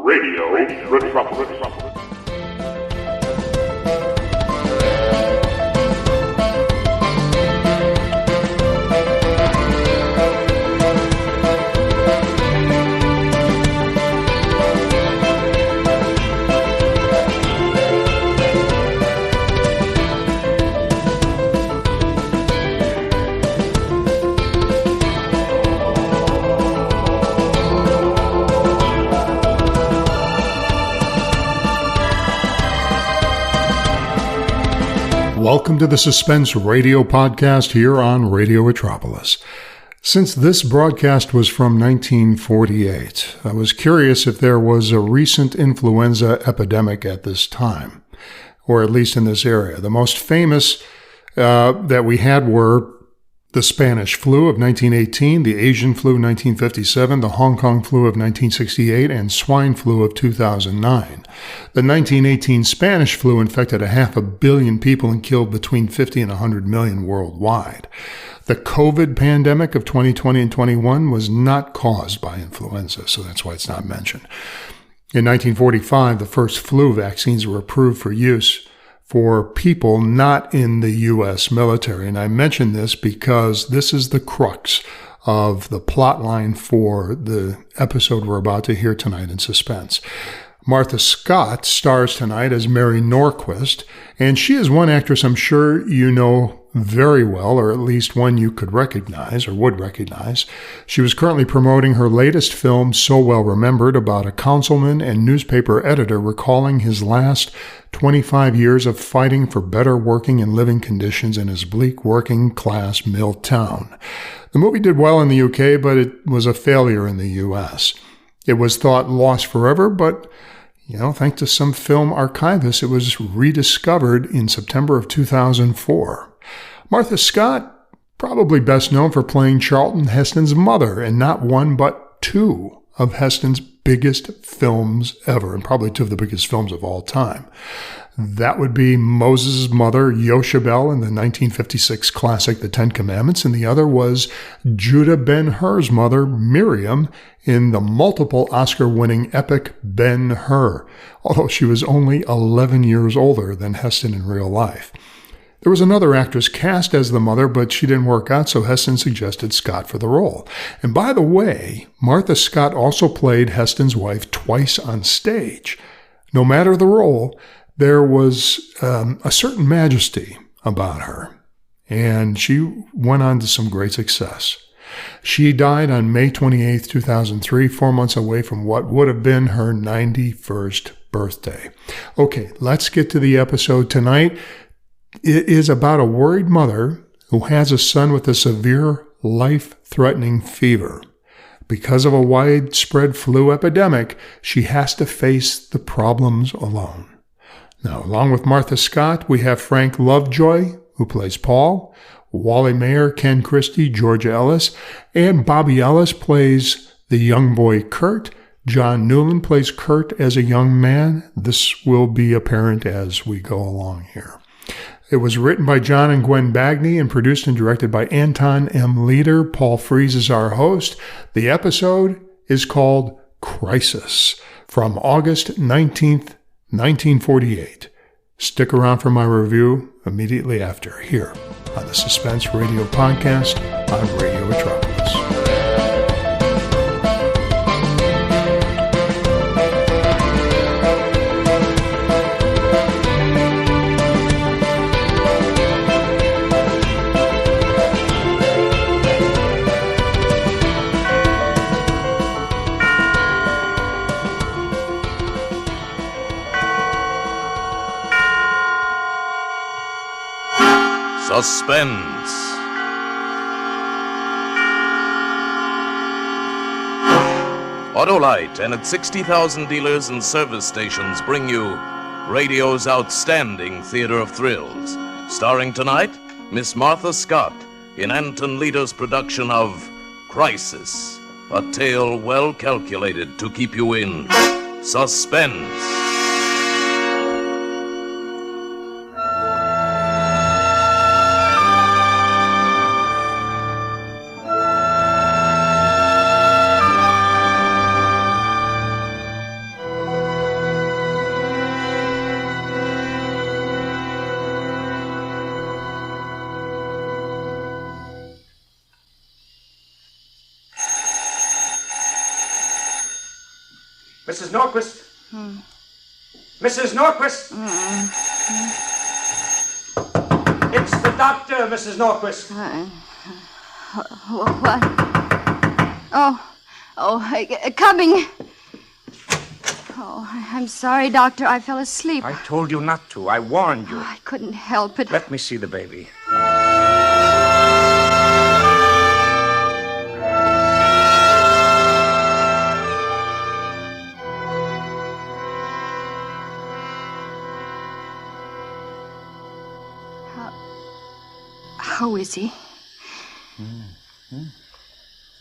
Radio Metropolis. Welcome to the Suspense radio podcast here on Radio Metropolis. Since this broadcast was from 1948, I was curious if there was a recent influenza epidemic at this time, or at least in this area. The most famous that we had were the Spanish flu of 1918, the Asian flu of 1957, the Hong Kong flu of 1968, and swine flu of 2009. The 1918 Spanish flu infected 500 million people and killed between 50 and 100 million worldwide. The COVID pandemic of 2020 and 21 was not caused by influenza, so that's why it's not mentioned. In 1945, the first flu vaccines were approved for use for people not in the U.S. military. And I mention this because this is the crux of the plot line for the episode we're about to hear tonight in Suspense. Martha Scott stars tonight as Mary Norquist, and she is one actress I'm sure you know very well, or at least one you could recognize or would recognize. She was currently promoting her latest film, So Well Remembered, about a councilman and newspaper editor recalling his last 25 years of fighting for better working and living conditions in his bleak working-class mill town. The movie did well in the UK, but it was a failure in the US. It was thought lost forever, but thanks to some film archivists, it was rediscovered in September of 2004. Martha Scott, probably best known for playing Charlton Heston's mother in not one but two of Heston's biggest films ever, and probably two of the biggest films of all time. That would be Moses' mother, Yoshabel, in the 1956 classic The Ten Commandments, and the other was Judah Ben-Hur's mother, Miriam, in the multiple Oscar-winning epic Ben-Hur, although she was only 11 years older than Heston in real life. There was another actress cast as the mother, but she didn't work out, so Heston suggested Scott for the role. And by the way, Martha Scott also played Heston's wife twice on stage. No matter the role, there was a certain majesty about her, and she went on to some great success. She died on May 28, 2003, 4 months away from what would have been her 91st birthday. Okay, let's get to the episode tonight. It is about a worried mother who has a son with a severe, life-threatening fever. Because of a widespread flu epidemic, she has to face the problems alone. Now, along with Martha Scott, we have Frank Lovejoy, who plays Paul, Wally Mayer, Ken Christie, Georgia Ellis, and Bobby Ellis plays the young boy Kurt. John Newland plays Kurt as a young man. This will be apparent as we go along here. It was written by John and Gwen Bagney and produced and directed by Anton M. Leader. Paul Frees is our host. The episode is called Crisis, from August 19th, 1948. Stick around for my review immediately after, here on the Suspense Radio Podcast on Radio Metropolis. Suspense. Autolite and its 60,000 dealers and service stations bring you radio's outstanding theater of thrills. Starring tonight, Miss Martha Scott in Anton Leader's production of Crisis, a tale well calculated to keep you in suspense. Mrs. Norquist? Mrs. Norquist? It's the doctor, Mrs. Norquist. What? Coming. Oh, I'm sorry, Doctor. I fell asleep. I told you not to. I warned you. I couldn't help it. Let me see the baby. How is he?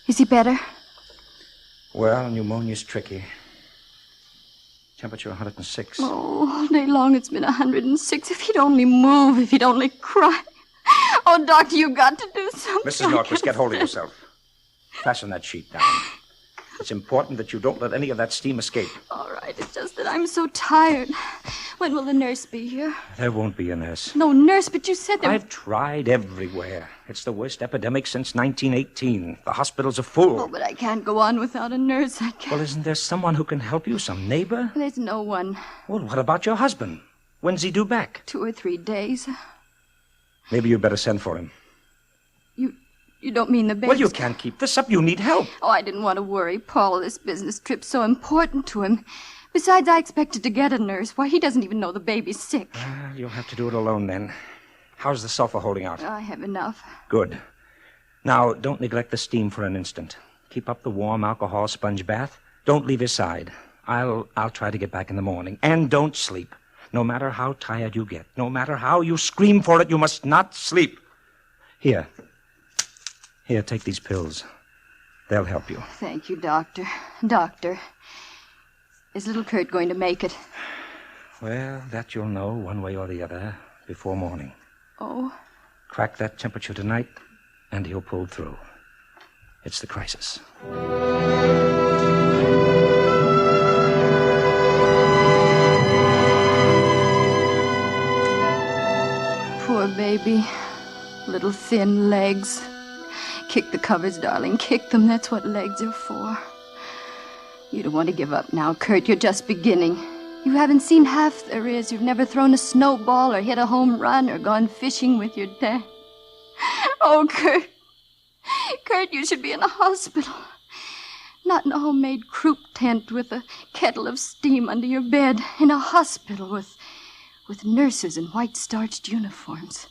Is he better? Well, pneumonia's tricky. Temperature 106. Oh, all day long it's been 106. If he'd only move, if he'd only cry. Oh, Doctor, you've got to do something. Mrs. Norquist, get hold of yourself. Fasten that sheet down. It's important that you don't let any of that steam escape. All right, it's just that I'm so tired. When will the nurse be here? There won't be a nurse. No nurse, but you said there... I've tried everywhere. It's the worst epidemic since 1918. The hospitals are full. Oh, but I can't go on without a nurse. I can't. Well, isn't there someone who can help you? Some neighbor? There's no one. Well, what about your husband? When's he due back? 2 or 3 days. Maybe you'd better send for him. You don't mean the baby? Well, you can't keep this up. You need help. Oh, I didn't want to worry Paul. This business trip's so important to him. Besides, I expected to get a nurse. Why, he doesn't even know the baby's sick. You'll have to do it alone, then. How's the sulfur holding out? I have enough. Good. Now, don't neglect the steam for an instant. Keep up the warm alcohol sponge bath. Don't leave his side. I'll try to get back in the morning. And don't sleep. No matter how tired you get, no matter how you scream for it, you must not sleep. Here, take these pills. They'll help you. Thank you, Doctor. Doctor, is little Kurt going to make it? Well, that you'll know one way or the other before morning. Oh? Crack that temperature tonight, and he'll pull through. It's the crisis. Poor baby. Little thin legs. Kick the covers, darling. Kick them. That's what legs are for. You don't want to give up now, Kurt. You're just beginning. You haven't seen half there is. You've never thrown a snowball or hit a home run or gone fishing with your dad. Oh, Kurt. Kurt, you should be in a hospital. Not in a homemade croup tent with a kettle of steam under your bed. In a hospital with nurses in white starched uniforms.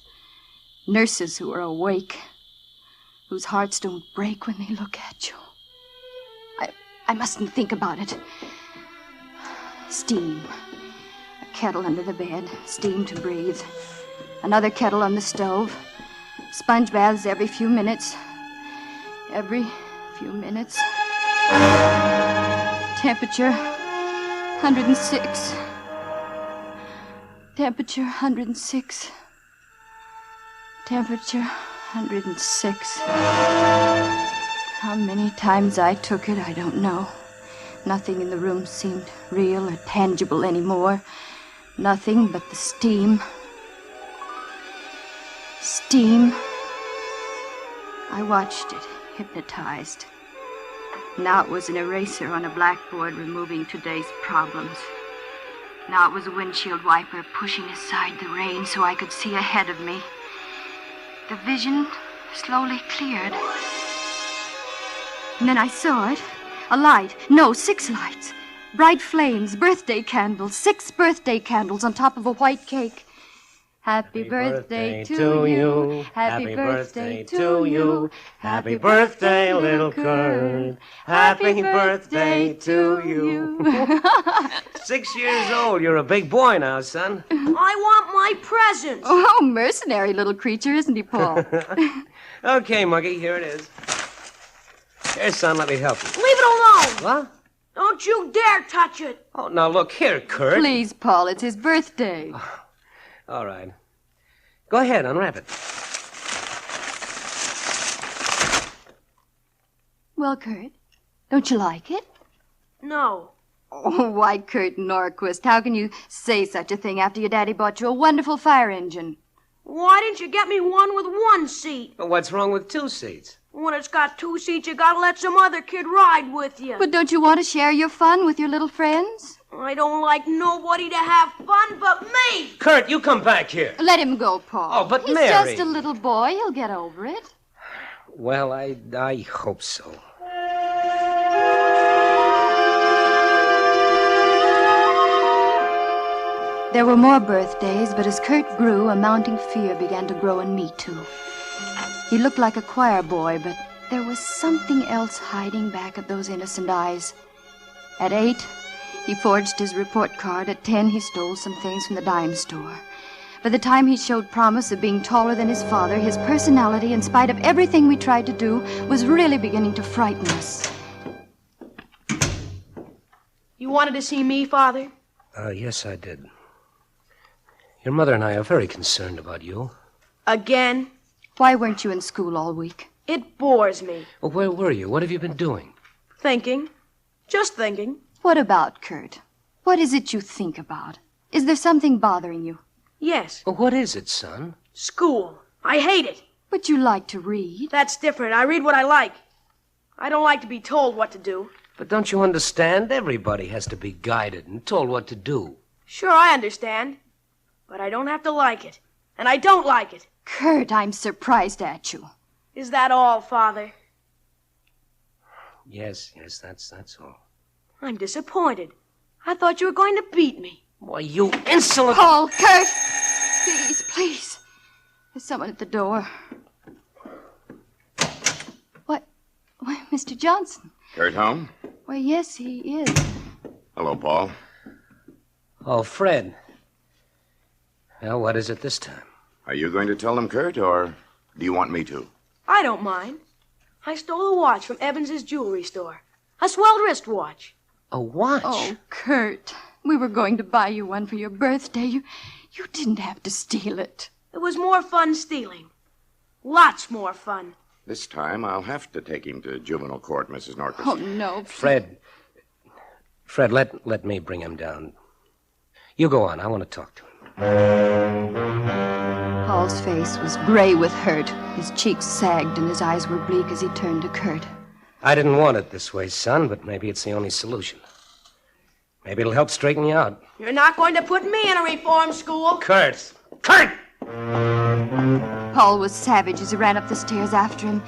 Nurses who are awake. Whose hearts don't break when they look at you. I mustn't think about it. Steam. A kettle under the bed. Steam to breathe. Another kettle on the stove. Sponge baths every few minutes. Every few minutes. Temperature 106. Temperature 106. Temperature 106. How many times I took it, I don't know. Nothing in the room seemed real or tangible anymore. Nothing but the steam. Steam. I watched it, hypnotized. Now it was an eraser on a blackboard removing today's problems. Now it was a windshield wiper pushing aside the rain so I could see ahead of me. The vision slowly cleared. And then I saw it. A light. No, 6 lights. Bright flames, birthday candles. 6 birthday candles on top of a white cake. Happy birthday to you. Happy birthday to you. Happy birthday, little Kurt. Happy birthday to you. 6 years old. You're a big boy now, son. I want my presents. Oh, mercenary little creature, isn't he, Paul? Okay, Muggy, here it is. Here, son, let me help you. Leave it alone. What? Don't you dare touch it. Oh, now look here, Kurt. Please, Paul, it's his birthday. All right. Go ahead, unwrap it. Well, Kurt, don't you like it? No. Oh, why, Kurt Norquist, how can you say such a thing after your daddy bought you a wonderful fire engine? Why didn't you get me one with 1 seat? But what's wrong with 2 seats? When it's got 2 seats, you gotta let some other kid ride with you. But don't you want to share your fun with your little friends? I don't like nobody to have fun but me. Kurt, you come back here. Let him go, Paul. Oh, but He's Mary. just a little boy. He'll get over it. Well, I hope so. There were more birthdays, but as Kurt grew, a mounting fear began to grow in me, too. He looked like a choir boy, but there was something else hiding back of those innocent eyes. At 8, he forged his report card. At 10, he stole some things from the dime store. By the time he showed promise of being taller than his father, his personality, in spite of everything we tried to do, was really beginning to frighten us. You wanted to see me, Father? Yes, I did. Your mother and I are very concerned about you. Again? Why weren't you in school all week? It bores me. Well, where were you? What have you been doing? Thinking. Just thinking. What about, Kurt? What is it you think about? Is there something bothering you? Yes. Well, what is it, son? School. I hate it. But you like to read. That's different. I read what I like. I don't like to be told what to do. But don't you understand? Everybody has to be guided and told what to do. Sure, I understand. But I don't have to like it. And I don't like it. Kurt, I'm surprised at you. Is that all, Father? Yes, that's all. I'm disappointed. I thought you were going to beat me. Why, you insolent... Paul, Kurt! Please, please. There's someone at the door. What? Why, Mr. Johnson. Kurt home? Why, yes, he is. Hello, Paul. Oh, Fred. Well, what is it this time? Are you going to tell them, Kurt, or do you want me to? I don't mind. I stole a watch from Evans's jewelry store. A swelled wristwatch. A watch? Oh, Kurt. We were going to buy you one for your birthday. You didn't have to steal it. It was more fun stealing. Lots more fun. This time I'll have to take him to juvenile court, Mrs. Norquist. Oh, no. Fred, let me bring him down. You go on. I want to talk to him. Paul's face was gray with hurt. His cheeks sagged and his eyes were bleak as he turned to Kurt. I didn't want it this way, son, but maybe it's the only solution. Maybe it'll help straighten you out. You're not going to put me in a reform school. Kurt! Kurt! Paul was savage as he ran up the stairs after him.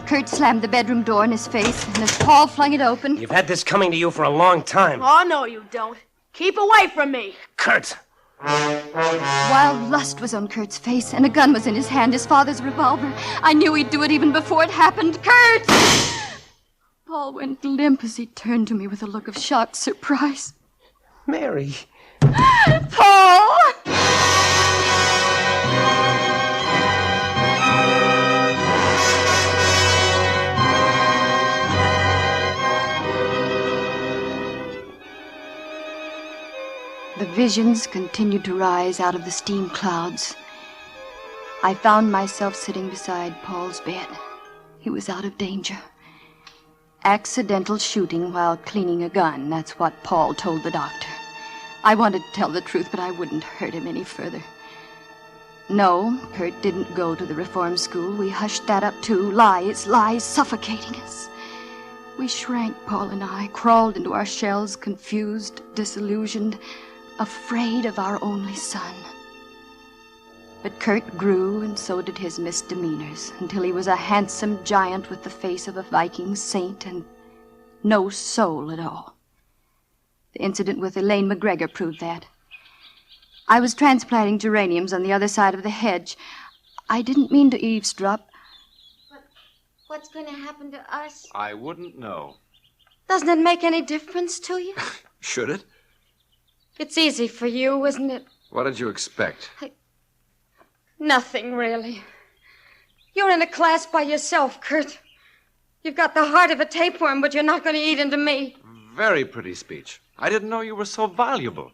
Kurt slammed the bedroom door in his face, and as Paul flung it open... You've had this coming to you for a long time. Oh, no, you don't. Keep away from me. Kurt! Wild lust was on Kurt's face, and a gun was in his hand, his father's revolver. I knew he'd do it even before it happened. Kurt! Paul went limp as he turned to me with a look of shocked surprise. Mary. Paul! The visions continued to rise out of the steam clouds. I found myself sitting beside Paul's bed. He was out of danger. Accidental shooting while cleaning a gun, that's what Paul told the doctor. I wanted to tell the truth, but I wouldn't hurt him any further. No, Kurt didn't go to the reform school. We hushed that up too. Lies suffocating us. We shrank, Paul and I, crawled into our shells, confused, disillusioned, afraid of our only son. But Kurt grew, and so did his misdemeanors, until he was a handsome giant with the face of a Viking saint and no soul at all. The incident with Elaine McGregor proved that. I was transplanting geraniums on the other side of the hedge. I didn't mean to eavesdrop. But what's going to happen to us? I wouldn't know. Doesn't it make any difference to you? Should it? It's easy for you, isn't it? What did you expect? Nothing, really. You're in a class by yourself, Kurt. You've got the heart of a tapeworm, but you're not going to eat into me. Very pretty speech. I didn't know you were so valuable.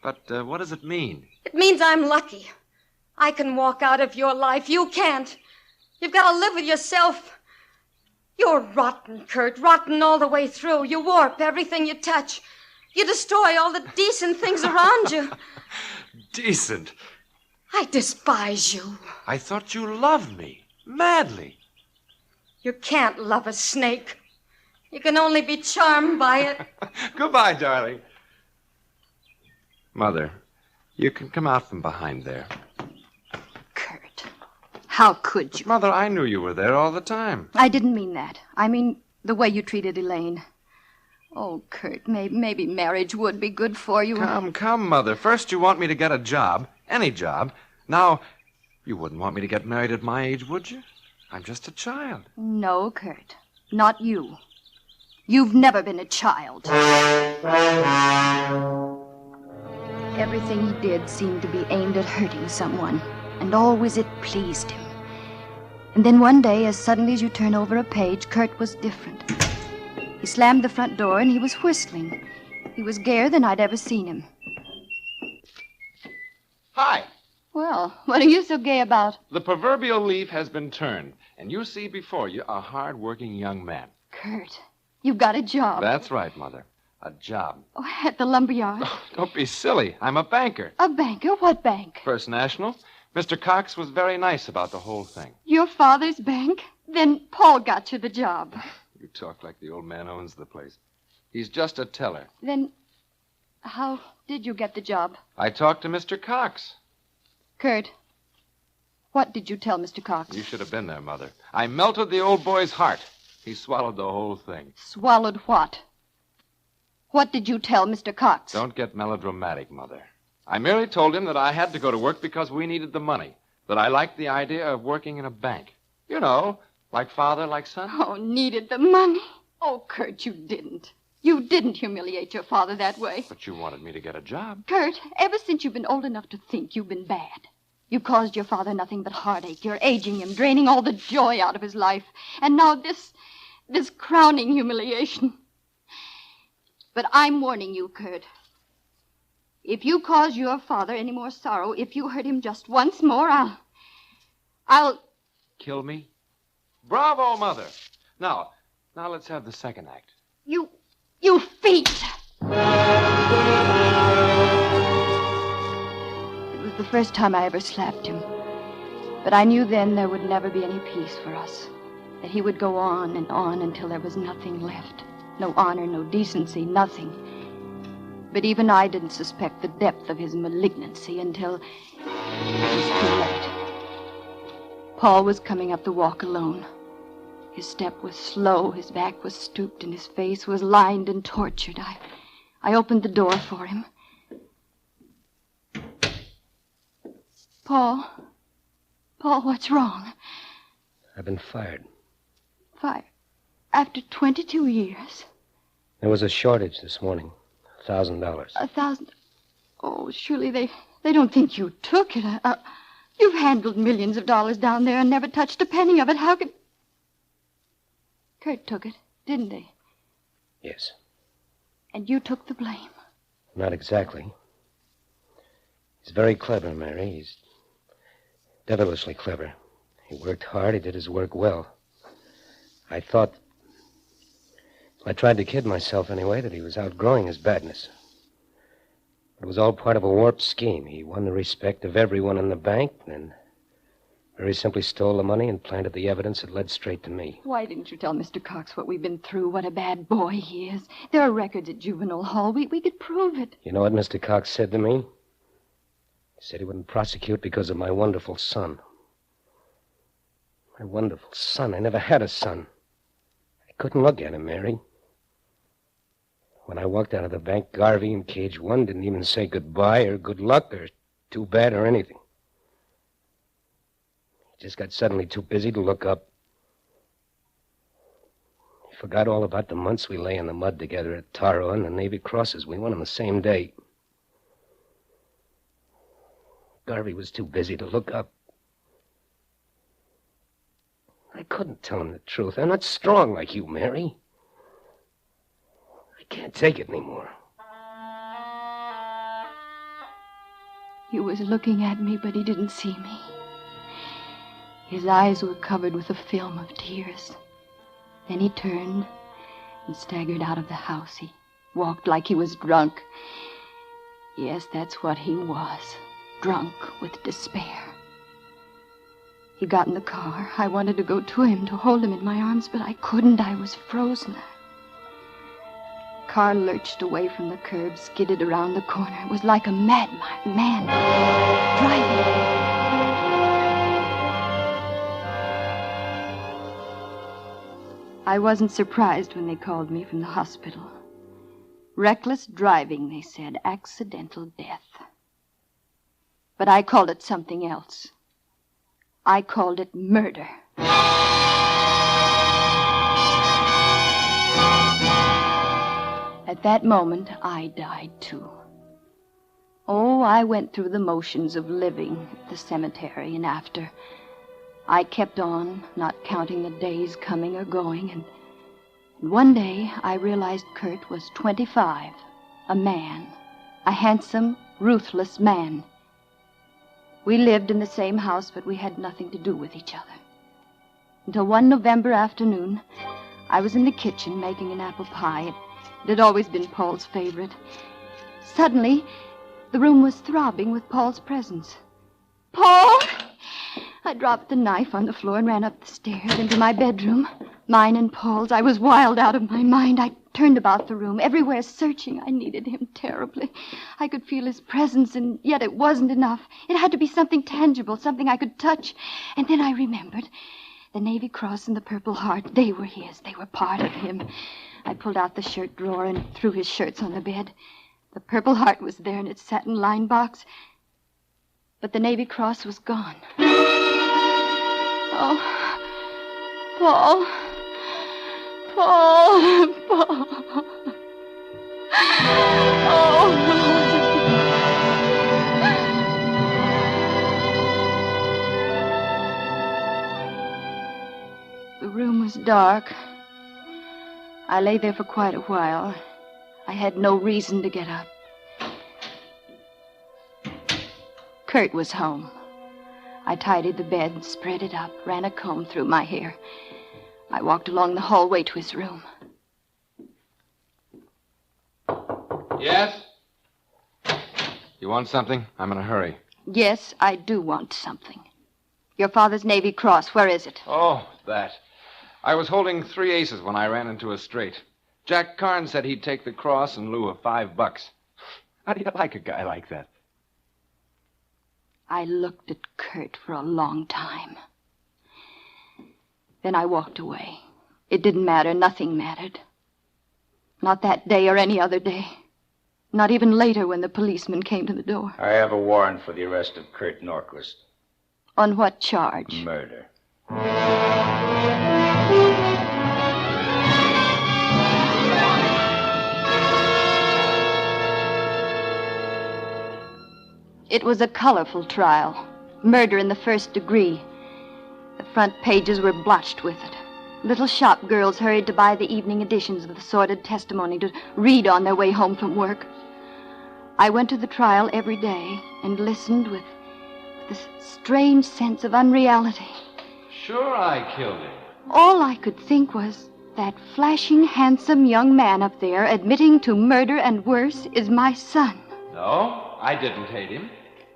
But what does it mean? It means I'm lucky. I can walk out of your life. You can't. You've got to live with yourself. You're rotten, Kurt, rotten all the way through. You warp everything you touch. You destroy all the decent things around you. Decent? I despise you. I thought you loved me. Madly. You can't love a snake. You can only be charmed by it. Goodbye, darling. Mother, you can come out from behind there. Kurt, how could you? Mother, I knew you were there all the time. I didn't mean that. I mean the way you treated Elaine. Oh, Kurt, maybe marriage would be good for you. Come, Mother. First you want me to get a job, any job. Now, you wouldn't want me to get married at my age, would you? I'm just a child. No, Kurt, not you. You've never been a child. Everything he did seemed to be aimed at hurting someone, and always it pleased him. And then one day, as suddenly as you turn over a page, Kurt was different. He slammed the front door and he was whistling. He was gayer than I'd ever seen him. Hi. Well, what are you so gay about? The proverbial leaf has been turned, and you see before you a hard-working young man. Kurt, you've got a job. That's right, Mother. A job. Oh, at the lumberyard. Oh, don't be silly. I'm a banker. A banker? What bank? First National. Mr. Cox was very nice about the whole thing. Your father's bank? Then Paul got you the job. You talk like the old man owns the place. He's just a teller. Then how did you get the job? I talked to Mr. Cox. Kurt, what did you tell Mr. Cox? You should have been there, Mother. I melted the old boy's heart. He swallowed the whole thing. Swallowed what? What did you tell Mr. Cox? Don't get melodramatic, Mother. I merely told him that I had to go to work because we needed the money, that I liked the idea of working in a bank. You know, like father, like son. Oh, needed the money? Oh, Kurt, you didn't. You didn't humiliate your father that way. But you wanted me to get a job. Kurt, ever since you've been old enough to think, you've been bad. You caused your father nothing but heartache. You're aging him, draining all the joy out of his life. And now this crowning humiliation. But I'm warning you, Kurt. If you cause your father any more sorrow, if you hurt him just once more, I'll... Kill me? Bravo, Mother. Now let's have the second act. You feet! It was the first time I ever slapped him. But I knew then there would never be any peace for us. That he would go on and on until there was nothing left. No honor, no decency, nothing. But even I didn't suspect the depth of his malignancy until it was too late. Paul was coming up the walk alone. His step was slow, his back was stooped, and his face was lined and tortured. I opened the door for him. Paul, what's wrong? I've been fired. Fired? After 22 years? There was a shortage this morning. $1,000. $1,000? Oh, surely they don't think you took it. You've handled millions of dollars down there and never touched a penny of it. How could... Kurt took it, didn't he? Yes. And you took the blame? Not exactly. He's very clever, Mary. He's devilishly clever. He worked hard. He did his work well. I tried to kid myself anyway that he was outgrowing his badness. It was all part of a warped scheme. He won the respect of everyone in the bank and very simply stole the money and planted the evidence that led straight to me. Why didn't you tell Mr. Cox what we've been through, what a bad boy he is? There are records at Juvenile Hall. We could prove it. You know what Mr. Cox said to me? He said he wouldn't prosecute because of my wonderful son. My wonderful son. I never had a son. I couldn't look at him, Mary. When I walked out of the bank, Garvey in Cage 1 didn't even say goodbye or good luck or too bad or anything. He just got suddenly too busy to look up. He forgot all about the months we lay in the mud together at Taro and the Navy Crosses. We went on the same day. Garvey was too busy to look up. I couldn't tell him the truth. I'm not strong like you, Mary. I can't take it anymore. He was looking at me, but he didn't see me. His eyes were covered with a film of tears. Then he turned and staggered out of the house. He walked like he was drunk. Yes, that's what he was. Drunk with despair. He got in the car. I wanted to go to him, to hold him in my arms, but I couldn't. I was frozen. The car lurched away from the curb, skidded around the corner. It was like a madman driving. I wasn't surprised when they called me from the hospital. Reckless driving, they said. Accidental death. But I called it something else. I called it murder. At that moment, I died too. Oh, I went through the motions of living at the cemetery and after. I kept on, not counting the days coming or going, and one day I realized Kurt was 25, a man, a handsome, ruthless man. We lived in the same house, but we had nothing to do with each other. Until one November afternoon, I was in the kitchen making an apple pie. It had always been Paul's favorite. Suddenly, the room was throbbing with Paul's presence. Paul! I dropped the knife on the floor and ran up the stairs into my bedroom, mine and Paul's. I was wild out of my mind. I turned about the room, everywhere searching. I needed him terribly. I could feel his presence, and yet it wasn't enough. It had to be something tangible, something I could touch. And then I remembered the Navy Cross and the Purple Heart. They were his. They were part of him. I pulled out the shirt drawer and threw his shirts on the bed. The Purple Heart was there in its satin-lined box, but the Navy Cross was gone. Oh, Paul. Oh. The room was dark. I lay there for quite a while. I had no reason to get up. Kurt was home. I tidied the bed, spread it up, ran a comb through my hair. I walked along the hallway to his room. Yes? You want something? I'm in a hurry. Yes, I do want something. Your father's Navy Cross, where is it? Oh, that. I was holding 3 aces when I ran into a straight. Jack Carnes said he'd take the cross in lieu of $5. How do you like a guy like that? I looked at Kurt for a long time. Then I walked away. It didn't matter. Nothing mattered. Not that day or any other day. Not even later when the policeman came to the door. I have a warrant for the arrest of Kurt Norquist. On what charge? Murder. It was a colorful trial. Murder in the first degree. The front pages were blotched with it. Little shop girls hurried to buy the evening editions of the sordid testimony to read on their way home from work. I went to the trial every day and listened with this strange sense of unreality. Sure I killed him. All I could think was, that flashing, handsome young man up there admitting to murder and worse is my son. No, I didn't hate him.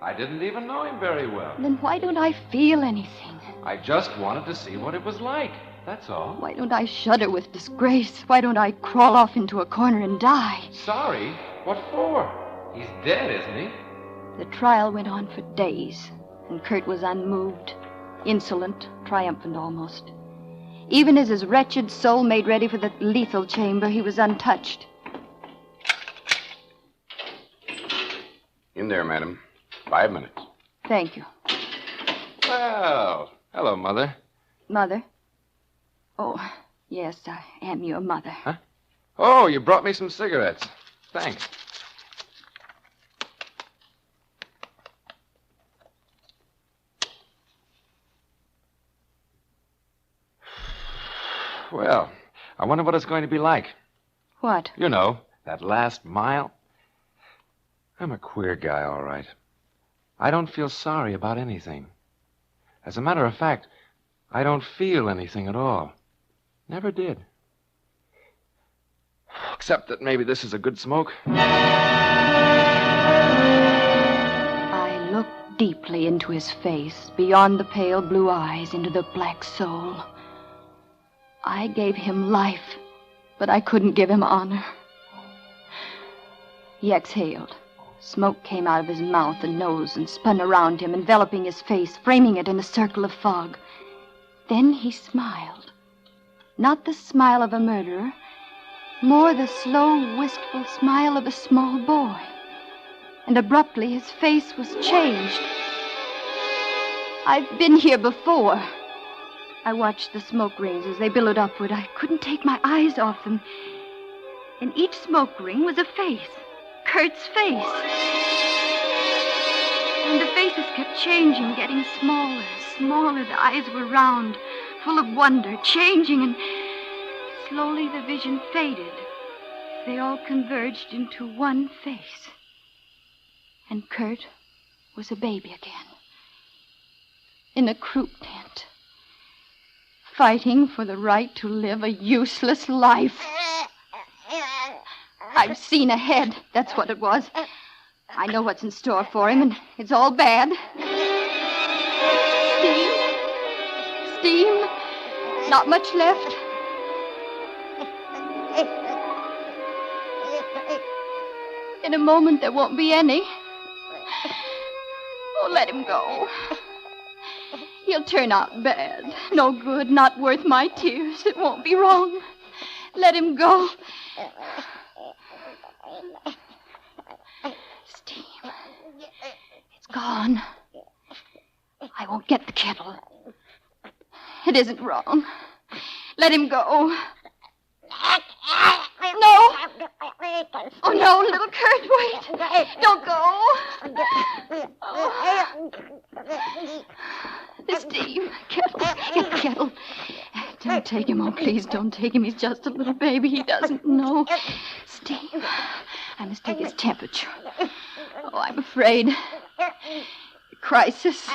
I didn't even know him very well. Then why don't I feel anything? I just wanted to see what it was like. That's all. Why don't I shudder with disgrace? Why don't I crawl off into a corner and die? Sorry? What for? He's dead, isn't he? The trial went on for days, and Kurt was unmoved, insolent, triumphant almost. Even as his wretched soul made ready for the lethal chamber, he was untouched. In there, madam. 5 minutes. Thank you. Well, hello, Mother. Mother? Oh, yes, I am your mother. Huh? Oh, you brought me some cigarettes. Thanks. Well, I wonder what it's going to be like. What? You know, that last mile. I'm a queer guy, all right. I don't feel sorry about anything. As a matter of fact, I don't feel anything at all. Never did. Except that maybe this is a good smoke. I looked deep deeply into his face, beyond the pale blue eyes, into the black soul. I gave him life, but I couldn't give him honor. He exhaled. Smoke came out of his mouth and nose and spun around him, enveloping his face, framing it in a circle of fog. Then he smiled. Not the smile of a murderer, more the slow, wistful smile of a small boy. And abruptly his face was changed. I've been here before. I watched the smoke rings as they billowed upward. I couldn't take my eyes off them. In each smoke ring was a face. Kurt's face. And the faces kept changing, getting smaller, smaller. The eyes were round, full of wonder, changing, and slowly the vision faded. They all converged into one face. And Kurt was a baby again. In a croup tent. Fighting for the right to live a useless life. I've seen ahead. That's what it was. I know what's in store for him, and it's all bad. Steam. Not much left. In a moment, there won't be any. Oh, let him go. He'll turn out bad. No good, not worth my tears. It won't be wrong. Let him go. Steam. It's gone. I won't get the kettle. It isn't wrong. Let him go. No. Oh, no, little Kurt, wait. Don't go. Oh. The steam. Kettle. Get the kettle. Don't take him. Oh, please don't take him. He's just a little baby. He doesn't know. Steam. I must take his temperature. Oh, I'm afraid. Crisis.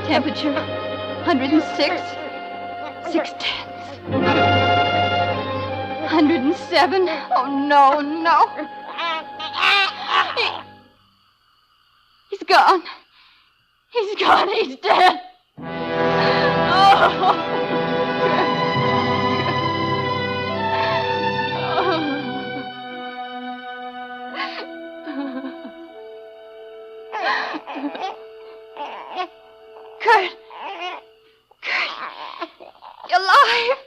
Temperature 106. 6/10. 107. Oh, no, no. He's gone. He's gone. He's dead. Oh. Kurt. You're alive.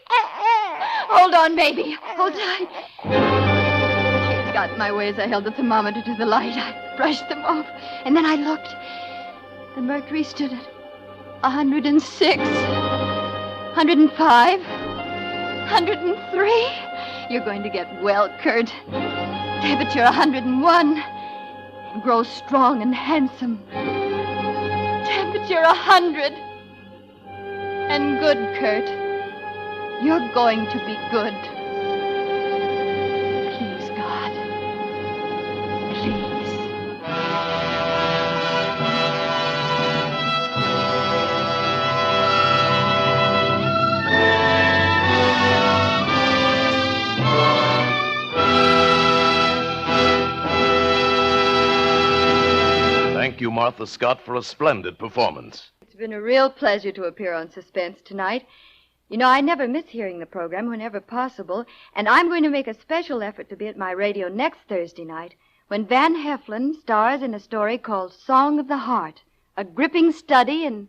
Hold on, baby. Hold tight. Kids got in my way as I held the thermometer to the light. I brushed them off, and then I looked. The mercury stood at 106, 105, 103. You're going to get well, Kurt. Temperature 101. And grow strong and handsome. Temperature 100. And good, Kurt. You're going to be good. Please, God. Please. Thank you, Martha Scott, for a splendid performance. It's been a real pleasure to appear on Suspense tonight. You know, I never miss hearing the program whenever possible, and I'm going to make a special effort to be at my radio next Thursday night when Van Heflin stars in a story called Song of the Heart, a gripping study in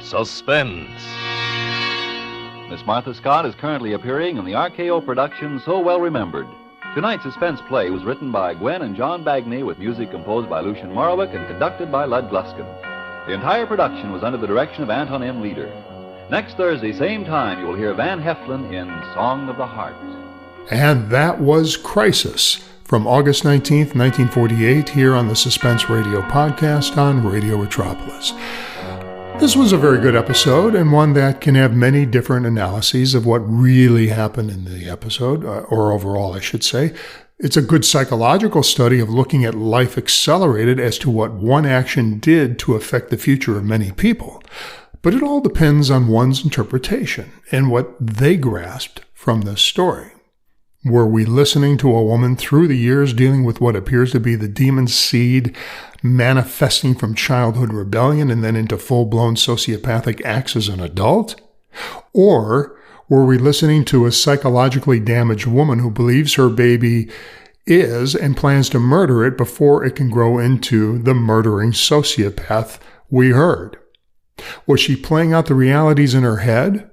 Suspense. Miss Martha Scott is currently appearing in the RKO production So Well Remembered. Tonight's suspense play was written by Gwen and John Bagney with music composed by Lucien Morawick and conducted by Lud Gluskin. The entire production was under the direction of Anton M. Leader. Next Thursday, same time, you will hear Van Heflin in Song of the Heart. And that was Crisis from August 19th, 1948, here on the Suspense Radio podcast on Radio Metropolis. This was a very good episode, and one that can have many different analyses of what really happened in the episode, or overall, I should say. It's a good psychological study of looking at life accelerated as to what one action did to affect the future of many people. But it all depends on one's interpretation and what they grasped from this story. Were we listening to a woman through the years dealing with what appears to be the demon seed manifesting from childhood rebellion and then into full-blown sociopathic acts as an adult? Or were we listening to a psychologically damaged woman who believes her baby is and plans to murder it before it can grow into the murdering sociopath we heard? Was she playing out the realities in her head,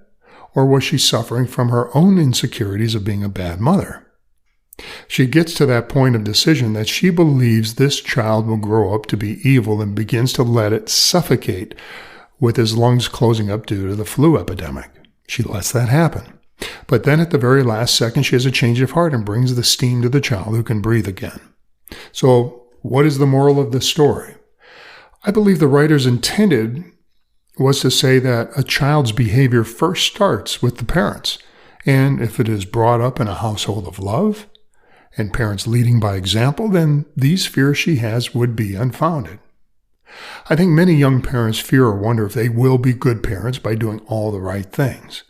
or was she suffering from her own insecurities of being a bad mother? She gets to that point of decision that she believes this child will grow up to be evil and begins to let it suffocate with his lungs closing up due to the flu epidemic. She lets that happen. But then at the very last second, she has a change of heart and brings the steam to the child who can breathe again. So what is the moral of this story? I believe the writers intended was to say that a child's behavior first starts with the parents. And if it is brought up in a household of love and parents leading by example, then these fears she has would be unfounded. I think many young parents fear or wonder if they will be good parents by doing all the right things.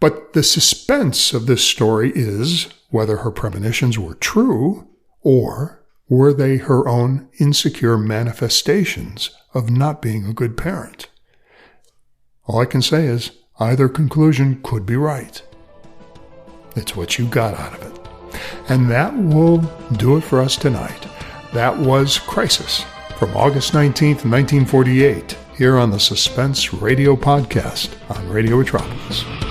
But the suspense of this story is whether her premonitions were true or were they her own insecure manifestations of not being a good parent. All I can say is either conclusion could be right. It's what you got out of it. And that will do it for us tonight. That was Crisis from August 19th, 1948, here on the Suspense Radio Podcast on Radio Metropolis.